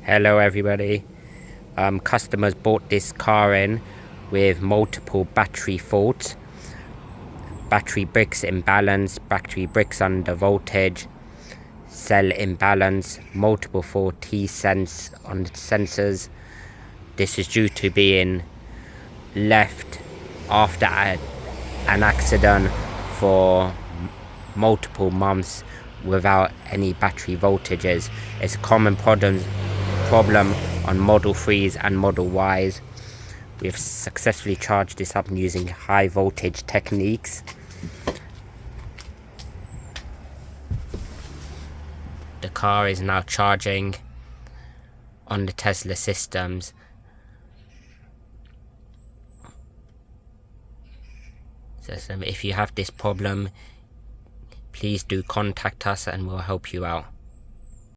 Hello everybody. Customers bought this car in with multiple battery faults, battery bricks imbalance, battery bricks under voltage, cell imbalance, multiple fault T-sense on the sensors. This is due to being left after an accident for multiple months without any battery voltages. It's a common problem on Model 3s and Model Ys. We've successfully charged this up using high voltage techniques. The car is now charging on the Tesla systems. So if you have this problem, please do contact us and we'll help you out.